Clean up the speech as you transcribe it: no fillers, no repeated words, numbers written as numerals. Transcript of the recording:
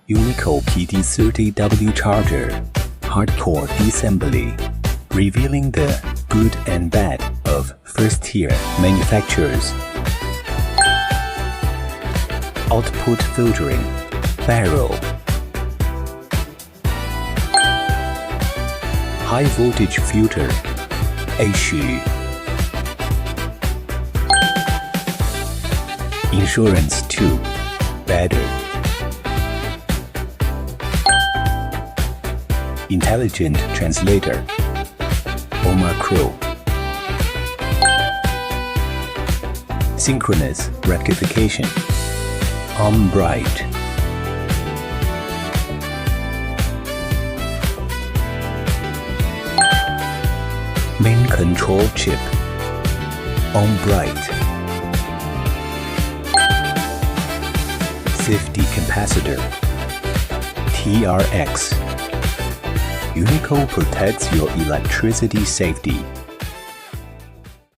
Unico PD30W charger, hardcore assembly, revealing the good and bad of first-tier manufacturers. Output filtering, barrel. High voltage filter, issue. Insurance too, better. Intelligent translator, Omacro. Synchronous rectification, bright. Main control chip, bright. Safety capacitor, TRX. Unico protects your electricity safety.